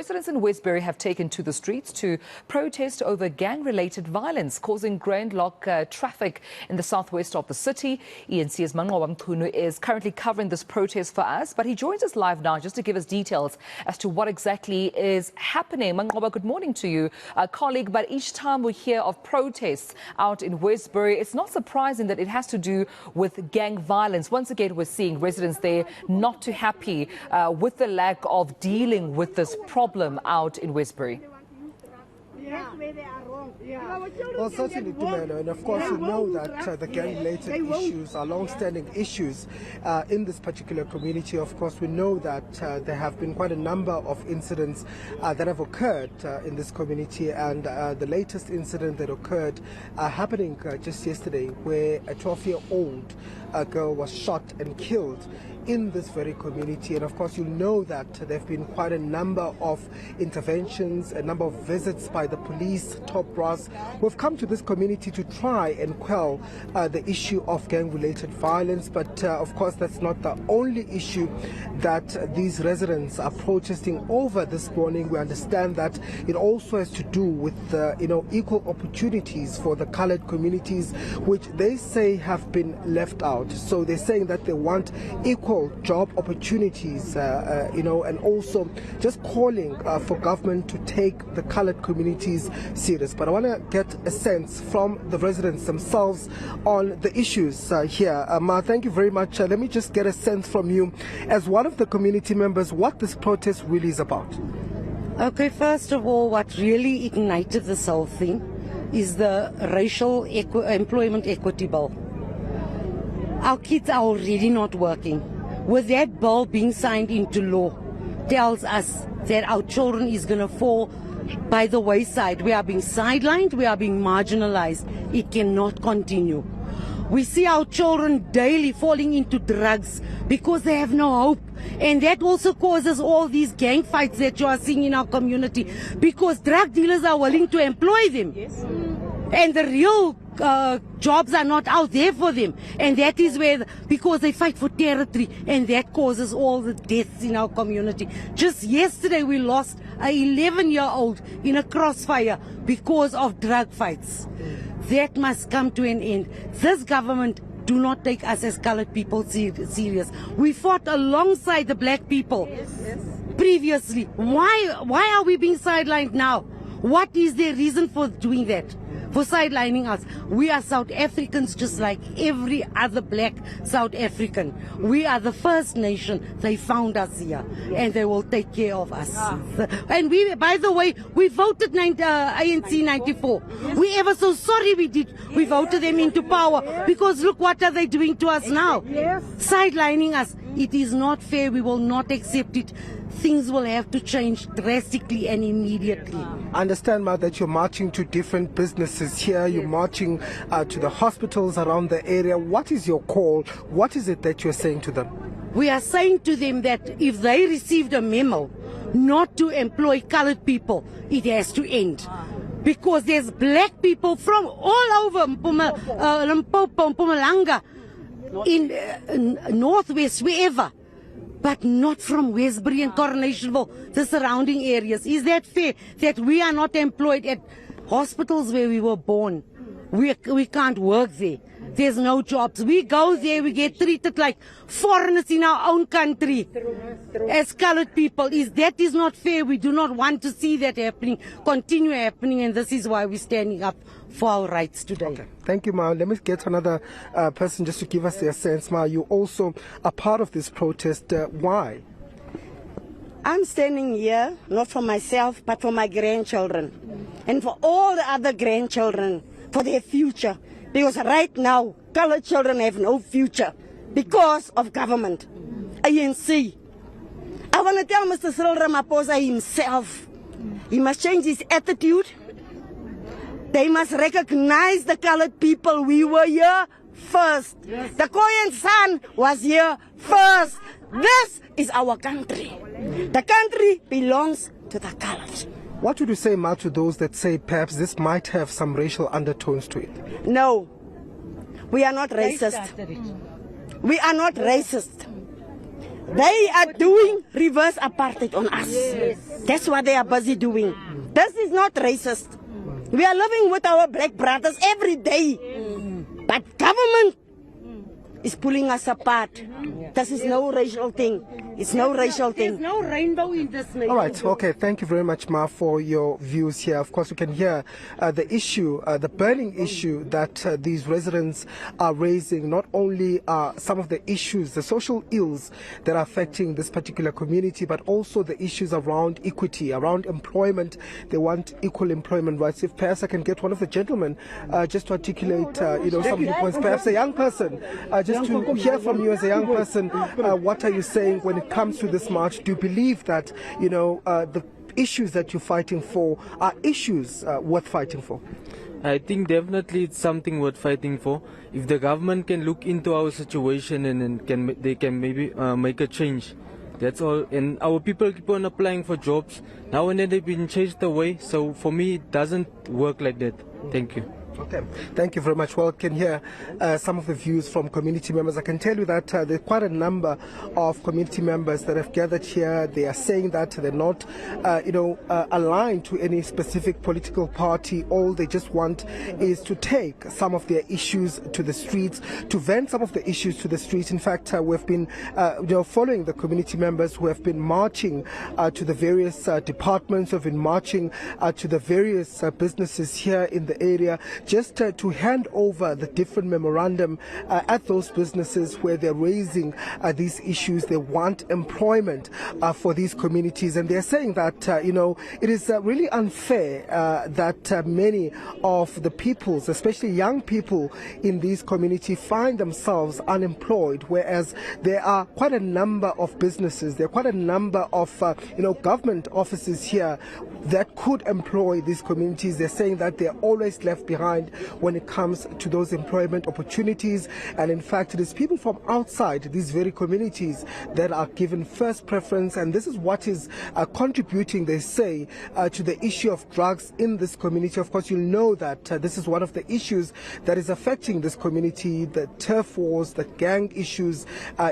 Residents in Westbury have taken to the streets to protest over gang-related violence causing gridlock traffic in the southwest of the city. eNCA's Manqoba Mchunu is currently covering this protest for us, but he joins us live now just to give us details as to what exactly is happening. Manqoba, good morning to you, colleague. But each time we hear of protests out in Westbury, it's not surprising that it has to do with gang violence. Once again, we're seeing residents there not too happy with the lack of dealing with this problem out in Westbury. Well, certainly, Dumelo, and of course you know that the gang-related issues are long-standing issues in this particular community. Of course, we know that there have been quite a number of incidents that have occurred in this community, and the latest incident that occurred happening just yesterday, where a 12-year-old girl was shot and killed in this very community. And of course you know that there have been quite a number of interventions, a number of visits by the police, top brass, who have come to this community to try and quell the issue of gang-related violence. But of course that's not the only issue that these residents are protesting over this morning. We understand that it also has to do with equal opportunities for the colored communities, which they say have been left out. So they're saying that they want equal job opportunities, and also just calling for government to take the colored communities serious. But I want to get a sense from the residents themselves on the issues here. Ma, thank you very much. Let me just get a sense from you, as one of the community members, what this protest really is about. Okay, first of all, what really ignited this whole thing is the racial employment equity bill. Our kids are already not working. With that bill being signed into law, tells us that our children is going to fall by the wayside. We are being sidelined, we are being marginalized. It cannot continue. We see our children daily falling into drugs because they have no hope. And that also causes all these gang fights that you are seeing in our community, because drug dealers are willing to employ them. Yes. And the real jobs are not out there for them, and that is where, because they fight for territory, and that causes all the deaths in our community. Just yesterday we lost an 11-year-old in a crossfire because of drug fights. That must come to an end. This government do not take us as colored people serious. We fought alongside the black people previously. Why are we being sidelined now? What is their reason for doing that? For sidelining us? We are South Africans just like every other black South African. We are the first nation. They found us here, and they will take care of us. And we, by the way, we voted ANC 94. We ever so sorry we did. We voted them into power, because look what are they doing to us now? Sidelining us. It is not fair. We will not accept it. Things will have to change drastically and immediately. I understand, Ma, that you're marching to different businesses here. You're marching to the hospitals around the area. What is your call? What is it that you're saying to them? We are saying to them that if they received a memo not to employ colored people, it has to end. Because there's black people from all over Limpopo, Mpumalanga, in Northwest, wherever, but not from Westbury and Coronationville, the surrounding areas. Is that fair that we are not employed at hospitals where we were born? We can't work there. There's no jobs. We go there, we get treated like foreigners in our own country as colored people. That is not fair. We do not want to see that happening, continue happening, and this is why we're standing up for our rights today. Okay. Thank you, Ma. Let me get another person just to give us their sense. Ma, you also are part of this protest. Why? I'm standing here not for myself, but for my grandchildren, and for all the other grandchildren, for their future. Because right now, colored children have no future because of government, ANC. I want to tell Mr. Cyril Ramaphosa himself, he must change his attitude. They must recognize the colored people. We were here first. Yes. The Koyan son was here first. This is our country. The country belongs to the colored. What would you say, Ma, to those that say perhaps this might have some racial undertones to it? No, we are not racist. We are not racist. They are doing reverse apartheid on us. Yes. That's what they are busy doing. This is not racist. We are living with our black brothers every day. But government is pulling us apart. This is no racial thing. It's no racial thing. There's no rainbow in this nation. All right, okay, thank you very much, Ma, for your views here. Of course, we can hear the issue, the burning issue that these residents are raising, not only some of the issues, the social ills that are affecting this particular community, but also the issues around equity, around employment. They want equal employment rights. If perhaps I can get one of the gentlemen just to articulate, some of the points, perhaps a young person, just to hear from you as a young person, what are you saying when it comes to this march? Do you believe that, the issues that you're fighting for are issues worth fighting for? I think definitely it's something worth fighting for. If the government can look into our situation and they can maybe make a change. That's all. And our people keep on applying for jobs. Now and then they've been changed away. So for me, it doesn't work like that. Thank you. Okay, thank you very much. Well, can hear some of the views from community members. I can tell you that there are quite a number of community members that have gathered here. They are saying that they're not, aligned to any specific political party. All they just want is to take some of their issues to the streets, to vent some of the issues to the streets. In fact, we've been, following the community members who have been marching to the various departments, who have been marching to the various businesses here in the area, just to hand over the different memorandum at those businesses where they're raising these issues. They want employment for these communities, and they're saying that it is really unfair that many of the peoples, especially young people in these communities, find themselves unemployed, whereas there are quite a number of businesses, there are quite a number of government offices here that could employ these communities. They're saying that they're always left behind when it comes to those employment opportunities, and in fact it is people from outside these very communities that are given first preference, and this is what is contributing, they say, to the issue of drugs in this community. Of course, you'll know that this is one of the issues that is affecting this community, the turf wars, the gang issues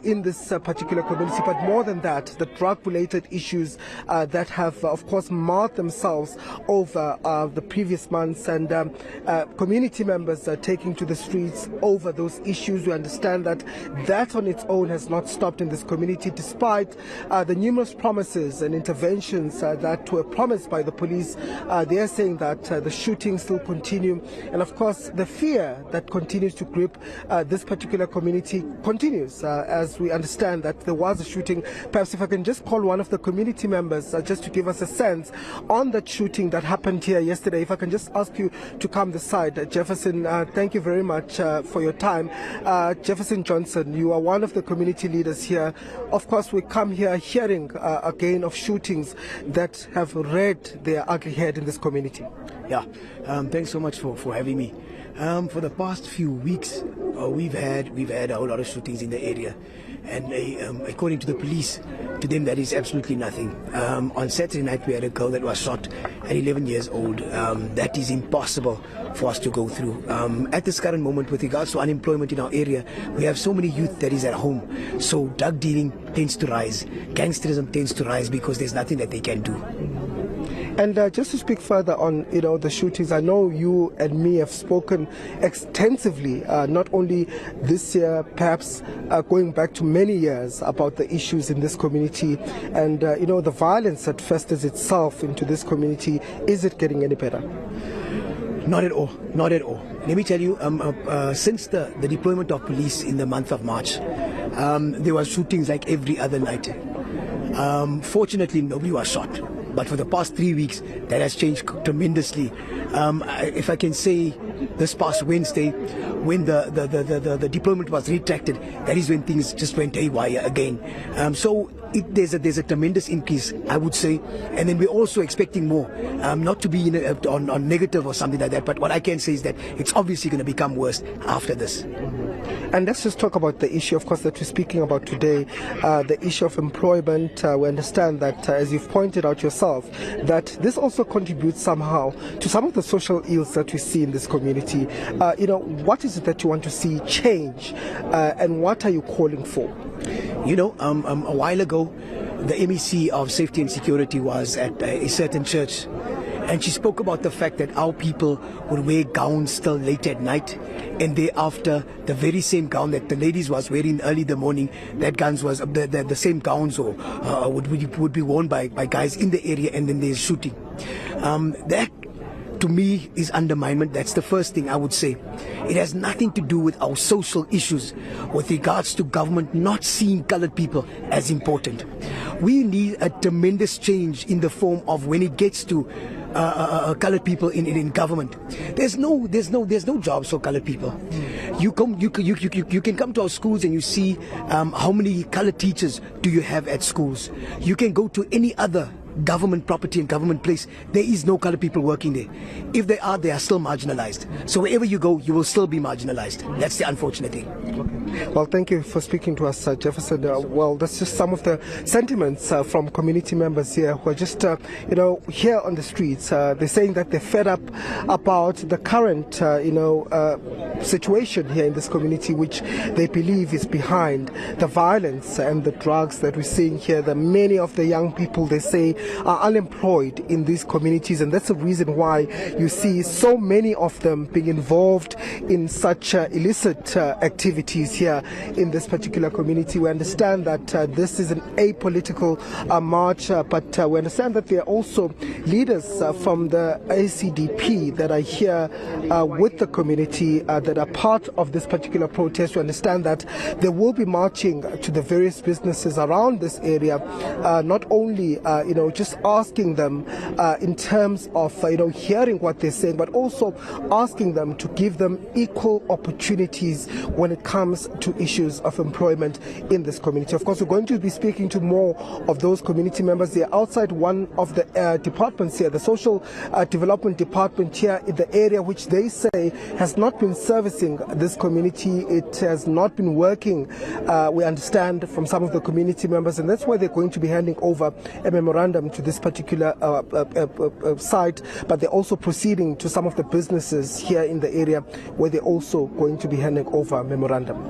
in this particular community, but more than that, the drug-related issues that have, of course, marred themselves over the previous months, and community members are taking to the streets over those issues. We understand that that on its own has not stopped in this community, despite the numerous promises and interventions that were promised by the police. They are saying that the shootings still continue, and of course the fear that continues to grip this particular community continues, as we understand that there was a shooting. Perhaps if I can just call one of the community members just to give us a sense on that shooting that happened here yesterday. If I can just ask you to come this side. Jefferson, thank you very much for your time. Jefferson Johnson, you are one of the community leaders here. Of course, we come here hearing again of shootings that have reared their ugly head in this community. Yeah, thanks so much for having me. For the past few weeks, we've had a whole lot of shootings in the area, and according to the police, to them that is absolutely nothing. On Saturday night, we had a girl that was shot at 11 years old. That is impossible for us to go through. At this current moment, with regards to unemployment in our area, we have so many youth that is at home. So drug dealing tends to rise, gangsterism tends to rise, because there's nothing that they can do. And just to speak further on, the shootings, I know you and me have spoken extensively, not only this year, perhaps going back to many years, about the issues in this community, and the violence that festers itself into this community. Is it getting any better? Not at all. Not at all. Let me tell you, since the deployment of police in the month of March, there were shootings like every other night. Fortunately, nobody was shot. But for the past 3 weeks, that has changed tremendously. If I can say, this past Wednesday, when the deployment was retracted, that is when things just went haywire again. So there's a tremendous increase, I would say, and then we're also expecting more. Not to be on negative or something like that, but what I can say is that it's obviously going to become worse after this. And let's just talk about the issue, of course, that we're speaking about today, the issue of employment. We understand that, as you've pointed out yourself, that this also contributes somehow to some of the social ills that we see in this community. What is it that you want to see change, and what are you calling for? You know, a while ago, the MEC of Safety and Security was at a certain church, and she spoke about the fact that our people would wear gowns till late at night, and thereafter the very same gown that the ladies was wearing early in the morning, that guns was the same gowns or would be worn by guys in the area, and then there's shooting. That to me is underminement. That's the first thing I would say. It has nothing to do with our social issues with regards to government not seeing colored people as important. We need a tremendous change in the form of when it gets to colored people in government. There's no jobs for colored people. You can come to our schools and you see how many colored teachers do you have at schools. You can go to any other government property and government place. There is no colored people working there. If they are still marginalized. So wherever you go, you will still be marginalized. That's the unfortunate thing. Okay. Well, thank you for speaking to us, Jefferson. Well, that's just some of the sentiments from community members here who are just, here on the streets. They're saying that they're fed up about the current, situation here in this community, which they believe is behind the violence and the drugs that we're seeing here. The many of the young people, they say, are unemployed in these communities, and that's the reason why you see so many of them being involved in such illicit activities here in this particular community. We understand that this is an apolitical march, but we understand that there are also leaders from the ACDP that are here with the community that are part of this particular protest. We understand that they will be marching to the various businesses around this area, not only just asking them in terms of hearing what they're saying, but also asking them to give them equal opportunities when it comes to issues of employment in this community. Of course, we're going to be speaking to more of those community members. They're outside one of the departments here, the social development department here in the area, which they say has not been servicing this community. It has not been working, we understand from some of the community members, and that's why they're going to be handing over a memorandum to this particular site, but they're also proceeding to some of the businesses here in the area where they're also going to be handing over a memorandum.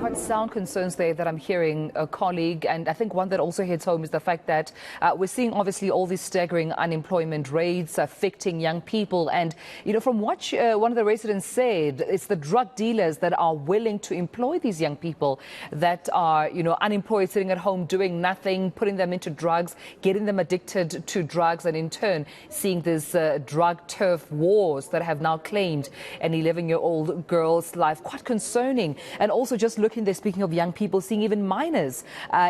Quite sound concerns there that I'm hearing, a colleague, and I think one that also hits home is the fact that we're seeing obviously all these staggering unemployment rates affecting young people, and from what one of the residents said, it's the drug dealers that are willing to employ these young people that are unemployed, sitting at home doing nothing, putting them into drugs, getting them addicted to drugs, and in turn seeing these drug turf wars that have now claimed an 11-year-old girl's life. Quite concerning. And also just looking there, speaking of young people, seeing even minors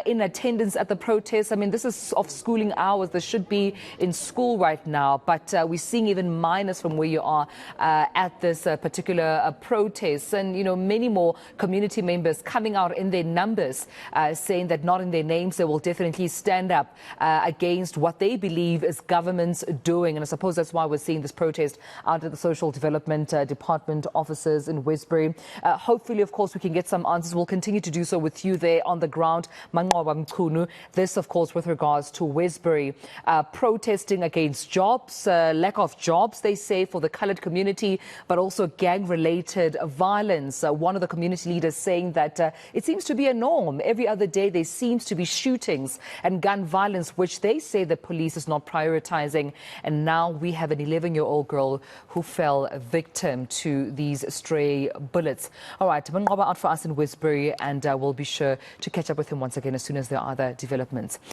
in attendance at the protest. I mean, this is off schooling hours. They should be in school right now, but we're seeing even minors from where you are at this particular protest, and many more community members coming out in their numbers, saying that not in their names, they will definitely stand up against what they believe is government's doing. And I suppose that's why we're seeing this protest out at the Social Development Department offices in Westbury. Hopefully, of course, we can get some answers. We'll continue to do so with you there on the ground. Manqoba Mchunu. This, of course, with regards to Westbury protesting against jobs, lack of jobs, they say, for the coloured community, but also gang-related violence. One of the community leaders saying that it seems to be a norm. Every other day there seems to be shootings and gun violence, which they say the police is not prioritizing. And now we have an 11-year-old girl who fell victim to these stray bullets. All right, Manqoba out for us in Westbury, and we'll be sure to catch up with him once again as soon as there are other developments.